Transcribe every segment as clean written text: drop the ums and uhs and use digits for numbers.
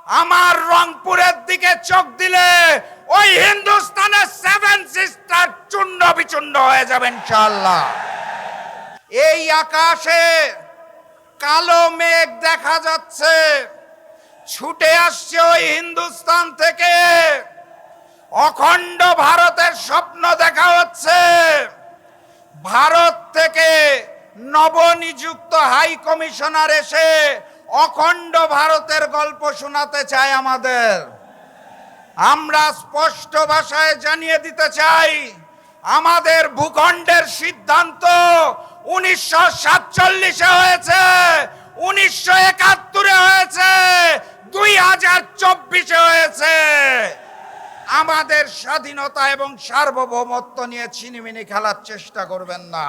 আমার রংপুরের দিকে চোখ দিলে ওই হিন্দুস্তানের 7 সিস্টার চূর্ণ বিচূর্ণ হয়ে যাবে ইনশাআল্লাহ। এই আকাশে কালো মেঘ দেখা যাচ্ছে, ছুটে আসছে ওই হিন্দুস্তান থেকে। অখণ্ড ভারতের স্বপ্ন দেখা হচ্ছে। ভারত থেকে নবনিযুক্ত হাই কমিশনার এসে অখণ্ড ভারতের গল্প শোনাতে চায় আমাদের। আমরা স্পষ্ট ভাষায় জানিয়ে দিতে চাই, আমাদের ভূখণ্ডের সিদ্ধান্ত 1947-এ হয়েছে, 1971-এ হয়েছে, 2024-এ হয়েছে। আমাদের স্বাধীনতা এবং সার্বভৌমত্ব নিয়ে ছিনিমিনি খেলার চেষ্টা করবেন না।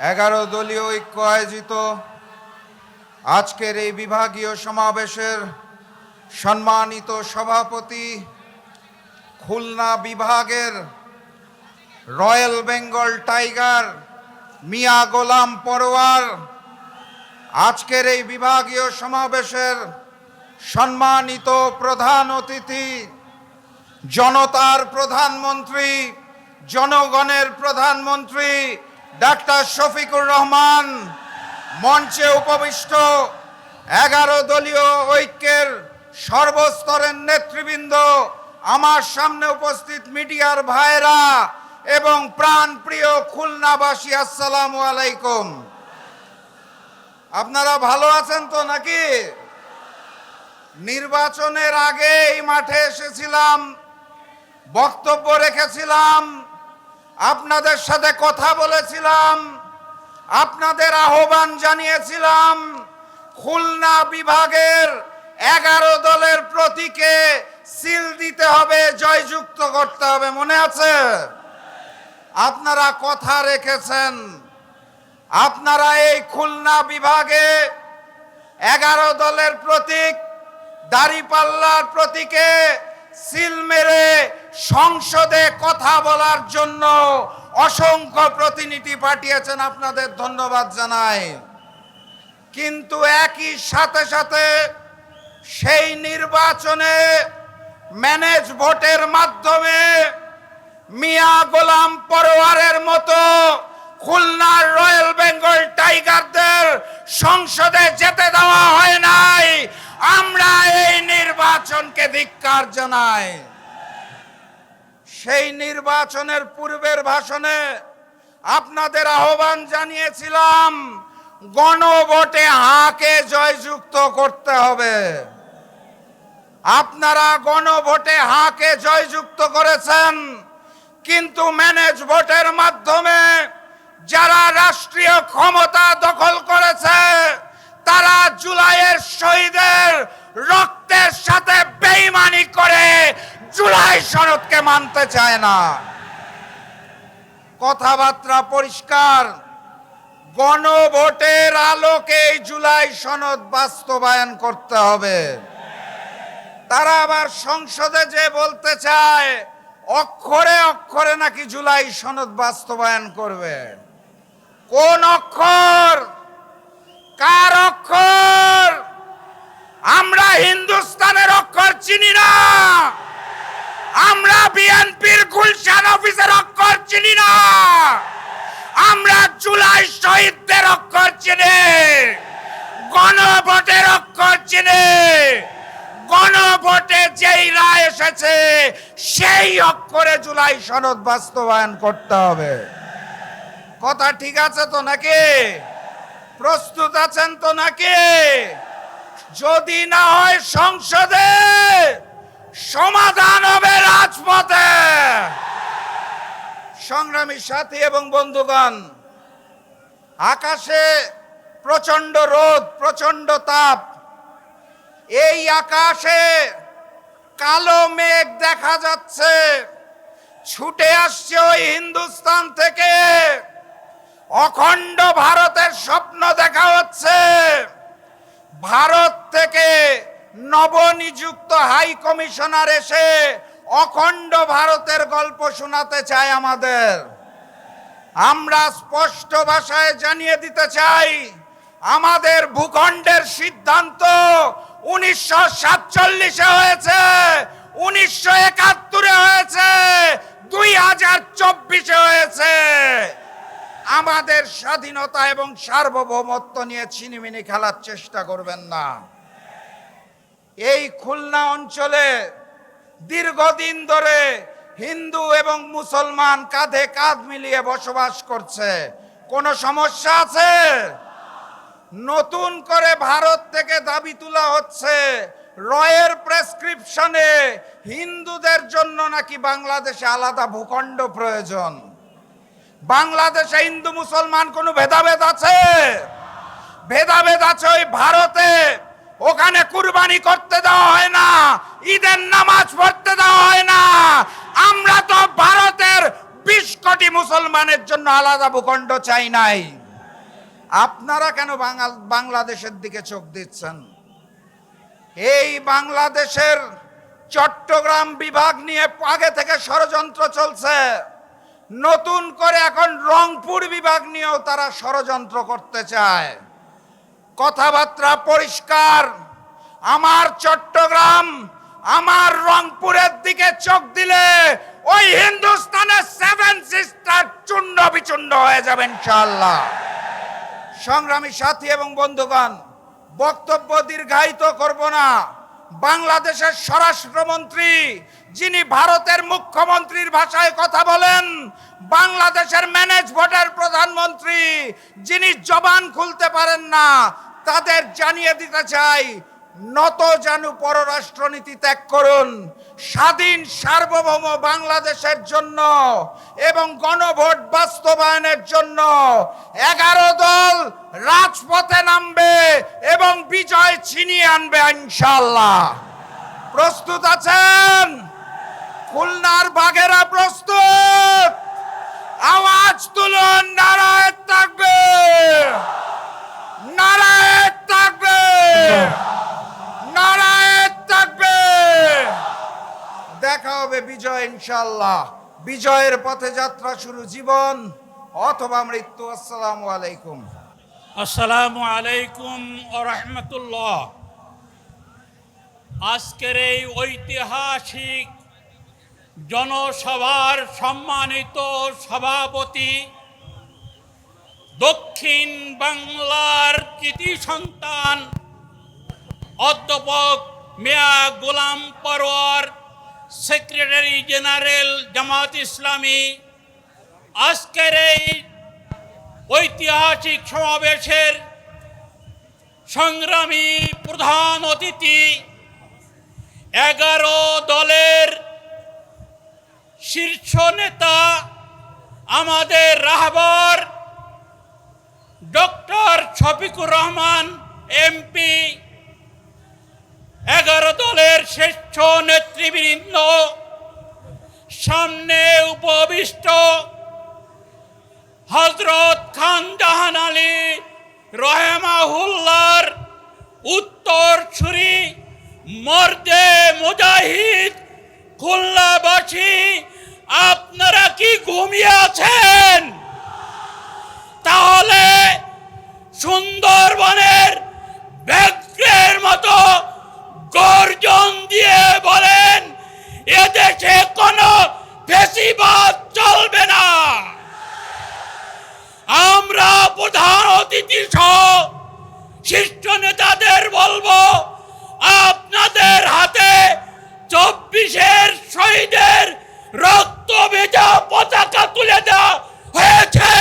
11 দলীয় ঐক্য আয়োজিত আজকের এই বিভাগীয় সমাবেশের সম্মানিত সভাপতি, খুলনা বিভাগের রয়্যাল বেঙ্গল টাইগার মিয়া গোলাম পরোয়ার, আজকের এই বিভাগীয় সমাবেশের সম্মানিত প্রধান অতিথি, জনতার প্রধানমন্ত্রী, জনগণের প্রধানমন্ত্রী ডাক্তার শফিকুর রহমান, মঞ্চে উপবিষ্ট 11 দলীয় ঐক্যের সর্বস্তরের নেতৃবৃন্দ, আমার সামনে উপস্থিত মিডিয়ার ভাইরা এবং প্রাণপ্রিয় খুলনাবাসী, আসসালামু আলাইকুম। আপনারা ভালো আছেন তো নাকি? নির্বাচনের আগে এই মাঠে এসেছিলাম, বক্তব্য রেখেছিলাম, আপনাদের সাথে কথা বলেছিলাম, আপনাদের আহ্বান জানিয়েছিলাম খুলনা বিভাগের 11 দলের প্রতীকে সিল দিতে হবে, জয়যুক্ত করতে হবে, মনে আছে? আপনারা কথা রেখেছেন। আপনারা এই খুলনা বিভাগে 11 দলের প্রতীক দাঁড়িপাল্লার প্রতীকে সিল মেরে সংসদে কথা বলার জন্য অসংখ্য প্রতিনিধি পাঠিয়েছেন, আপনাদের ধন্যবাদ জানাই। কিন্তু একই সাথে সাথে সেই নির্বাচনে ম্যানেজ ভোটের মাধ্যমে মিয়া গোলাম পরোয়ারের মতো খুলনার রয়্যাল বেঙ্গল টাইগারদের সংসদে যেতে দেওয়া হয় নাই। আমরা এই নির্বাচনকে ধিক্কার জানাই। সেই নির্বাচনের পূর্বের ভাষণে আপনাদের আহ্বান জানিয়েছিলাম, গণভোটে হাকে জয়যুক্ত করতে হবে। আপনারা গণভোটে হাকে জয়যুক্ত করেছেন, কিন্তু ম্যানেজ ভোটের মাধ্যমে যারা রাষ্ট্রীয় ক্ষমতা দখল করেছে তারা জুলাইয়ের শহীদের রক্তের সাথে বেঈমানি করে জুলাই সনদকে মানতে চায় না। কথাবার্তা পরিষ্কার, গণভোটের আলোকে জুলাই সনদ বাস্তবায়ন করতে হবে। তারা আবার সংসদে যে বলতে চায় অক্ষরে অক্ষরে নাকি জুলাই সনদ বাস্তবায়ন করবে। কোন অক্ষর? কার অক্ষর? আমরা হিন্দুস্তানের অক্ষর চিনি না, আমরা বিএনপির গুলশান অফিসের অক্ষর চিনি না, আমরা জুলাই শহীদদের অক্ষর চিনি, গণভোটের অক্ষর চিনি। গণভোটে যেই রায় এসেছে সেই অক্ষরে জুলাই সনদ বাস্তবায়ন করতে হবে। কথা ঠিক আছে তো নাকি? প্রস্তুত আছেন তো নাকি? যদি না হয় সংসদে, সমাধান হবে রাজপথে। সংগ্রামী সাথী এবং বন্ধুগণ, আকাশে প্রচন্ড রোদ, প্রচন্ড তাপ। এই আকাশে কালো মেঘ দেখা যাচ্ছে, ছুটে আসছে ওই হিন্দুস্তান থেকে। অখণ্ড ভারতের স্বপ্ন দেখা হচ্ছে। ভারত থেকে নবনিযুক্ত হাই কমিশনার এসে অখণ্ড ভারতের গল্প শোনাতে চায় আমাদের। আমরা স্পষ্ট ভাষায় জানিয়ে দিতে চাই, আমাদের ভূখণ্ডের সিদ্ধান্ত 1947 হয়েছে, 1971 হয়েছে, 2024 হয়েছে। আমাদের স্বাধীনতা এবং সার্বভৌমত্ব নিয়ে ছিনিমিনি খেলার চেষ্টা করবেন না। এই খুলনা অঞ্চলে দীর্ঘদিন ধরে হিন্দু এবং মুসলমান কাঁধে কাঁধ মিলিয়ে বসবাস করছে। কোনো সমস্যা আছে? নতুন করে ভারত থেকে দাবি তোলা হচ্ছে রয়ের প্রেসক্রিপশনে হিন্দুদের জন্য নাকি বাংলাদেশে আলাদা ভূখণ্ড প্রয়োজন। বাংলাদেশে হিন্দু মুসলমান কোনো ভেদাভেদ আছে? ভেদাভেদ আছে ওই ভারতে। ওখানে কুরবানি করতে দেওয়া হয় না, ঈদের নামাজ পড়তে দেওয়া হয় না। আমরা তো ভারতের 20 কোটি মুসলমানের জন্য আলাদা ভূখণ্ড চাই নাই। আপনারা কেন বাংলাদেশের দিকে চোখ দিচ্ছেন? এই বাংলাদেশের চট্টগ্রাম বিভাগ নিয়ে আগে থেকে ষড়যন্ত্র চলছে। নতুন করে এখন রংপুর বিভাগ নিয়েও তারা ষড়যন্ত্র করতে চায়। কথাবার্তা পরিষ্কার। আমার চট্টগ্রাম, আমার রংপুরের দিকে চোখ দিলে ওই হিন্দুস্তানের 7 সিস্টার চূর্ণ বিচূর্ণ হয়ে যাবে ইনশাআল্লাহ। সংগ্রামী সাথী এবং বন্ধুগণ, বক্তব্য দীর্ঘায়িত করব না। বাংলাদেশের স্বরাষ্ট্রমন্ত্রী, যিনি ভারতের মুখ্যমন্ত্রীর ভাষায় কথা বলেন, বাংলাদেশের ম্যানেজ ভোটের প্রধানমন্ত্রী, যিনি জবান খুলতে পারেন না, তাদের জানিয়ে দিতে চাই, নত জানু পররাষ্ট্রনীতি ত্যাগ করুন। স্বাধীন সার্বভৌম বাংলাদেশের জন্য এবং গণভোট বাস্তবায়নের জন্য 11 দল রাজপথে নামবে এবং বিজয় ছিনিয়ে আনবে ইনশাআল্লাহ। প্রস্তুত আছেন? খুলনার বাঘেরা প্রস্তুত? আওয়াজ তুলুন, নারায়ে তাকবীর, নারায়ে তাকবীর, নারায়ে তাকবীর। দেখা হবে বিজয় ইনশাআল্লাহ। বিজয়ের পথে যাত্রা শুরু, জীবন অথবা মৃত্যু। আসসালামু আলাইকুম। আসসালামু আলাইকুম ওয়া রাহমাতুল্লাহ। আজকের এই ঐতিহাসিক জনসভার সম্মানিত সভাপতি, দক্ষিণ বাংলার কৃতি সন্তান অধ্যাপক মিয়া গোলাম পরোয়ার, সেক্রেটারি জেনারেল জামাত ইসলামী, আজকের এই ঐতিহাসিক সমাবেশের সংগ্রামী প্রধান অতিথি, 11 দলের শীর্ষ নেতা, আমাদের রাহবার ডক্টর শফিকুর রহমান এমপি, 11 দলের শ্রেষ্ঠ নেতৃবৃন্দ, সামনে উপবিষ্ট হযরত খান জাহান আলী রহমাহুল্লাহর উত্তরসূরি মর্দে মুজাহিদ খুলনাবাসী, আপনারা কি ঘুমিয়ে আছেন? তাহলে সুন্দরবনের ব্যাঘ্রের মতো গর্জন দিয়ে বলেন, এদেশে কোনো ফ্যাসিবাদ চলবে না। আমরা প্রধান অতিথি সহ শীর্ষ নেতাদের বলবো, আপনাদের হাতে 24-এর শহীদের রক্ত ভেজা পতাকা তুলে দেওয়া হয়েছে।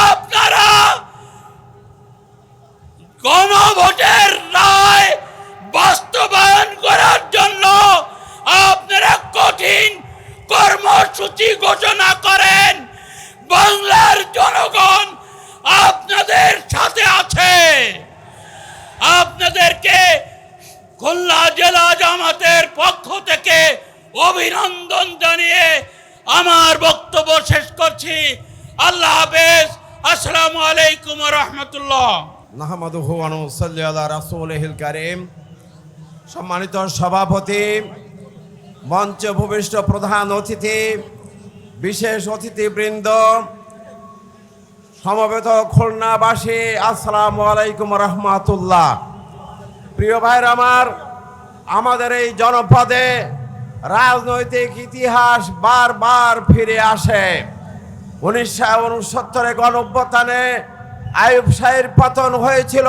আপনারা গণভোটের রায় বাস্তবায়ন করার জন্য আপনারা কঠিন কর্মসূচি ঘোষণা করেন। বাংলার জনগণ আপনাদের সাথে আছে। আপনাদেরকে খুলনা জেলা জামাতের পক্ষ থেকে অভিনন্দন জানিয়ে আমার বক্তব্য শেষ করছি। আল্লাহ হাফেজ। আসসালামু আলাইকুম ওয়া রাহমাতুল্লাহ। নাহমাদুহু ওয়া নুসাল্লি আলা রাসূলিহিল কারীম। সম্মানিত সভাপতি, মঞ্চে উপবিষ্ট প্রধান অতিথি, বিশেষ অতিথিবৃন্দ, সমবেত খুলনাবাসী, আসসালামু আলাইকুম ওয়া রাহমাতুল্লাহ। প্রিয় ভাইরা আমার, আমাদের এই জনপদে রাজনৈতিক ইতিহাস বারবার ফিরে আসে। 1969 গণঅভ্যুত্থানে আইয়ুব শাহের পতন হয়েছিল,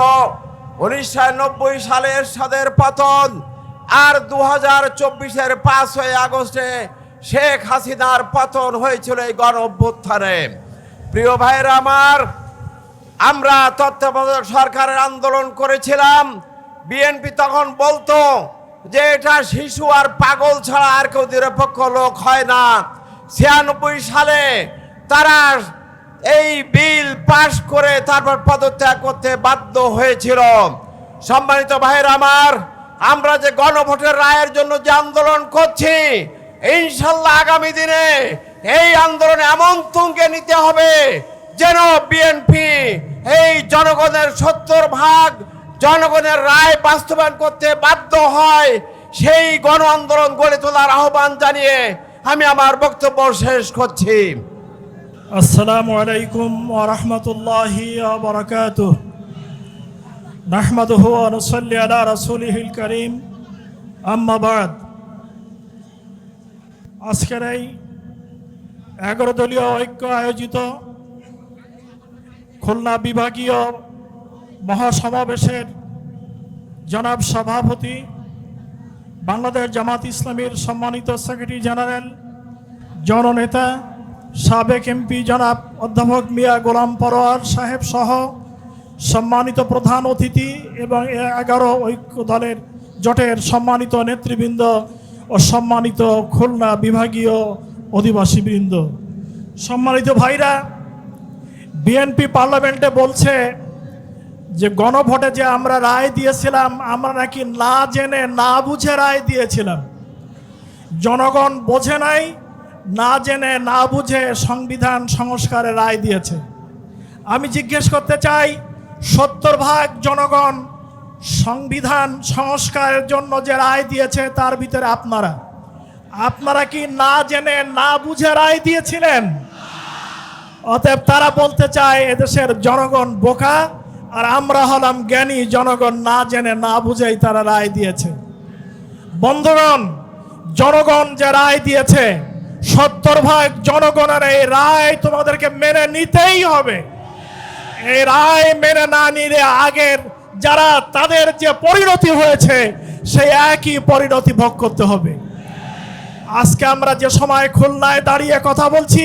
1990 সালে এরশাদের পতন, আর 2024-এর 5 আগস্টে শেখ হাসিনার পতন হয়েছিল এই গণঅভ্যুত্থানে। প্রিয় ভাইরা আমার, আমরা তত্ত্বাবধায়ক সরকারের আন্দোলন করেছিলাম। বিএনপি তখন বলতো যে এটা শিশু আর পাগল ছাড়া আর কেউ নিরপেক্ষ লোক হয় না। 96 সালে তারা এই বিল পাশ করে তারপর পদত্যাগ করতে বাধ্য হয়েছিল। সম্মানিত ভাইয়েরা আমার, আমরা যে গণভোটের রায়ের জন্য যে আন্দোলন করছি, ইনশাল্লাহ আগামী দিনে এই আন্দোলন এমন তুঙ্গে নিতে হবে যেন বিএনপি এই জনগণের 70% জনগণের রায় বাস্তবায়ন করতে বাধ্য হয়। সেই গণ আন্দোলন গড়ে তোলার আহ্বান জানিয়ে আমি আমার বক্তব্য শেষ করছি। আসসালামু আলাইকুম ওয়া রাহমাতুল্লাহি ওয়া বারাকাতুহু। নাহমাদুহু ওয়া নুসাল্লি আলা রাসূলিহিল কারীম, আম্মা বাদ। আজকের এই 11 দলীয় ঐক্য আয়োজিত খুলনা বিভাগীয় মহাসমাবেশের জনাব সভাপতি, বাংলাদেশ জামাত ইসলামীর সম্মানিত সেক্রেটারি জেনারেল, জননেতা, সাবেক এমপি জনাব অধ্যাপক মিয়া গোলাম পরোয়ার সাহেব সহ সম্মানিত প্রধান অতিথি এবং 11 ঐক্য দলের জোটের সম্মানিত নেতৃবৃন্দ ও সম্মানিত খুলনা বিভাগীয় অধিবাসীবৃন্দ, সম্মানিত ভাইরা, বিএনপি পার্লামেন্টে বলছে যে গণভোটে যে আমরা রায় দিয়েছিলাম, আমরা নাকি না জেনে না বুঝে রায় দিয়েছিলাম। জনগণ বোঝে নাই, না জেনে না বুঝে সংবিধান সংস্কারে রায় দিয়েছে। আমি জিজ্ঞেস করতে চাই, 70% জনগণ সংবিধান সংস্কারের জন্য যে রায় দিয়েছে তার ভিতরে আপনারা কি না জেনে না বুঝে রায় দিয়েছিলেন? অতএব তারা বলতে চায় এদেশের জনগণ বোকা আর আমরা হলাম জ্ঞানী, জনগণ না জেনে না বুঝেই তারা রায় দিয়েছে। বন্ধুগণ, জনগণ যে রায় দিয়েছে, 70% জনগণের এই রায় তোমাদেরকে মেনে নিতেই হবে। এই রায় মেনে না নিলে আগের যারা তাদের যে পরিণতি হয়েছে সেই একই পরিণতি ভোগ করতে হবে। আজকে আমরা যে সময় খুলনায় দাঁড়িয়ে কথা বলছি,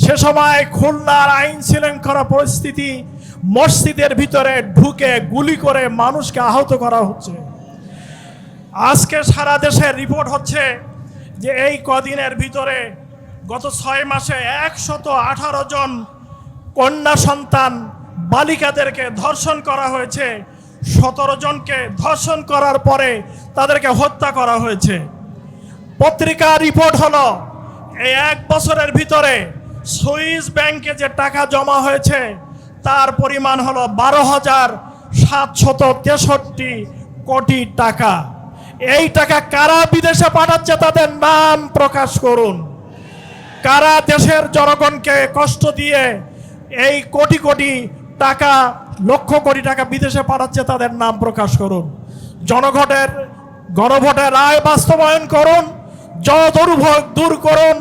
সে সময় খুলনার আইন শৃঙ্খলা পরিস্থিতি, মসজিদের ভিতরে ঢুকে গুলি করে মানুষকে আহত করা হচ্ছে। আজকে সারা দেশের রিপোর্ট হচ্ছে যে এই কদিনের ভিতরে গত 6 মাসে 118 জন কন্যা সন্তান বালিকাদেরকে ধর্ষণ করা হয়েছে। 17 জনকে ধর্ষণ করার পরে তাদেরকে হত্যা করা হয়েছে। পত্রিকা রিপোর্ট হলো এই 1 বছরের ভিতরে সুইস ব্যাংকে যে টাকা জমা হয়েছে তার পরিমাণ হলো 12,763 কোটি টাকা। এই টাকা কারা বিদেশে পাঠাচ্ছে তাদের নাম প্রকাশ করুন। কারা দেশের জনগণকে কষ্ট দিয়ে এই কোটি কোটি টাকা, লক্ষ কোটি টাকা বিদেশে পাঠাচ্ছে তাদের নাম প্রকাশ করুন। গণভোটের রায় বাস্তবায়ন করুন, জনদুর্ভোগ দূর করুন,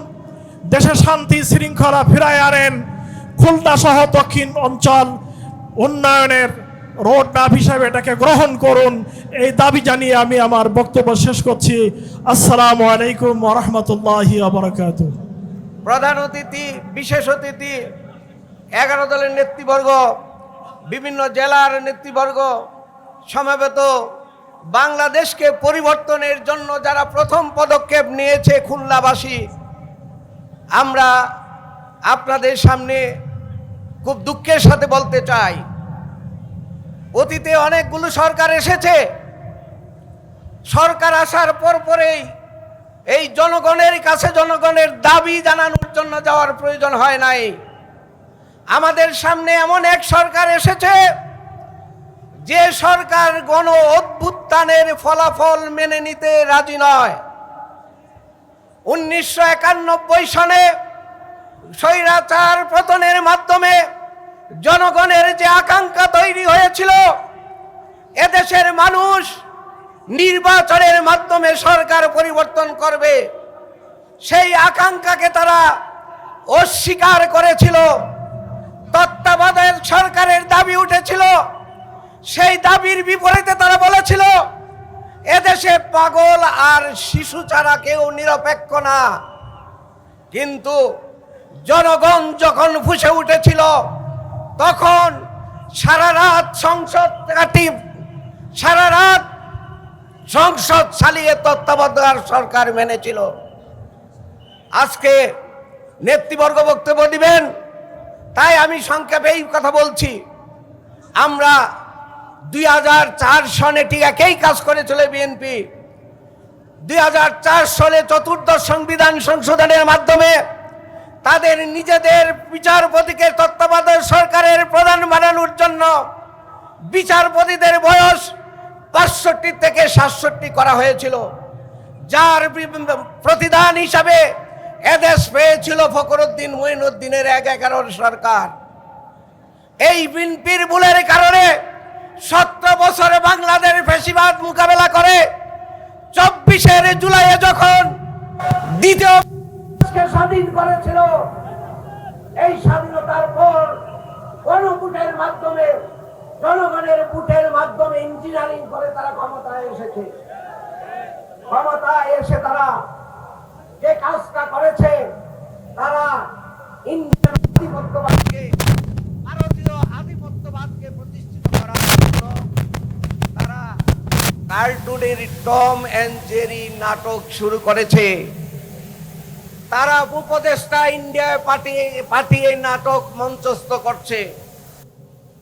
দেশে শান্তি শৃঙ্খলা ফিরায় আনেন। খুলনা সহ দক্ষিণ অঞ্চল উন্নয়নের রোড ম্যাপ হিসাবে এটাকে গ্রহণ করুন। এই দাবি জানিয়ে আমি আমার বক্তব্য শেষ করছি। আসসালামু আলাইকুম ওয়া রাহমাতুল্লাহি ওয়া বারাকাতুহু। প্রধান অতিথি, বিশেষ অতিথি, 11 দলের নেতৃবর্গ, বিভিন্ন জেলার নেতৃবর্গ, সমবেত বাংলাদেশকে পরিবর্তনের জন্য যারা প্রথম পদক্ষেপ নিয়েছে খুলনাবাসী, আমরা আপনাদের সামনে খুব দুঃখের সাথে বলতে চাই, অতীতে অনেকগুলো সরকার এসেছে। সরকার আসার পরেই এই জনগণের কাছে জনগণের দাবি জানানোর জন্য যাওয়ার প্রয়োজন হয় নাই। আমাদের সামনে এমন এক সরকার এসেছে যে সরকার গণ অভ্যুত্থানের ফলাফল মেনে নিতে রাজি নয়। 1991 সনে স্বৈরাচার পতনের মাধ্যমে জনগণের যে আকাঙ্ক্ষা তৈরি হয়েছিল, এদেশের মানুষ নির্বাচনের মাধ্যমে সরকার পরিবর্তন করবে, সেই আকাঙ্ক্ষাকে তারা অস্বীকার করেছিল। তত্ত্বাবধায়ক সরকারের দাবি উঠেছিল, সেই দাবির বিপরীতে তারা বলেছিল এদেশে পাগল আর শিশু ছাড়া কেউ নিরপেক্ষ না। কিন্তু জনগণ যখন ফুঁসে উঠেছিল, তখন সারা রাত সংসদ চালিয়ে তত্ত্বাবধায়ক সরকার মেনেছিল। আজকে নেতৃবর্গ বক্তব্য দিবেন, তাই আমি সংক্ষেপে এই কথা বলছি। আমরা 2004 সনে ঠিক একই কাজ করেছিল বিএনপি। 2004 সালে চতুর্দশ সংবিধান সংশোধনের মাধ্যমে তাদের নিজেদের বিচারপতিকে তত্ত্বাবধায়ক সরকারের প্রধান বানানোর জন্য বিচারপতিদের বয়স ৬৫ থেকে ৬৭ করা হয়েছিল, যার প্রতিদান হিসাবে এদেশ পেয়েছিল ফখরুদ্দিন মঈনুদ্দিনের ১/১১ সরকার। এই বিএনপির ভুলের কারণে ১৭ বছরে বাংলাদেশ ফ্যাসিবাদ মোকাবেলা করে ২৪ জুলাই যখন দ্বিতীয় দেশকে স্বাধীন করেছিল, এই স্বাধীনতার পর গণভোটের মাধ্যমে, জনগণের ভোটের মাধ্যমে ইঞ্জিনিয়ারিং করে তারা ক্ষমতায় এসেছে। ক্ষমতায় এসে তারা যে কাজটা করেছে, তারা ইন্ডিয়ান আধিপত্যবাদকে, ভারতীয় আধিপত্যবাদকে প্রতিষ্ঠিত করার জন্য তারা কার্টুনের টম অ্যান্ড জেরি নাটক শুরু করেছে। তারা উপদেষ্টা ইন্ডিয়ায় পাঠিয়ে নাটক মঞ্চস্থ করছে।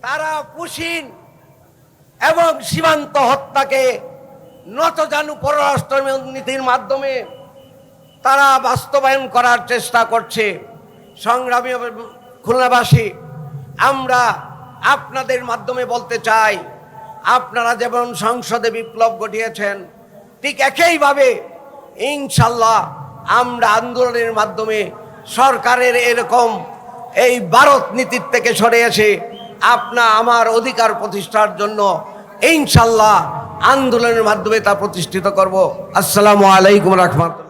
তারা পুশিন এবং সীমান্ত হত্যাকে নতজানু পররাষ্ট্র নীতির মাধ্যমে তারা বাস্তবায়ন করার চেষ্টা করছে। সংগ্রামী খুলনাবাসী, আমরা আপনাদের মাধ্যমে বলতে চাই, আপনারা যেমন সংসদে বিপ্লব ঘটিয়েছেন, ঠিক একইভাবে ইনশাল্লাহ আমরা আন্দোলনের মাধ্যমে সরকারের এরকম এই ভারত নীতির থেকে সরে এসে আমার অধিকার প্রতিষ্ঠার জন্য ইনশাল্লাহ আন্দোলনের মাধ্যমে তা প্রতিষ্ঠিত করব। আসসালামু আলাইকুম রাহমাতুল্লাহ।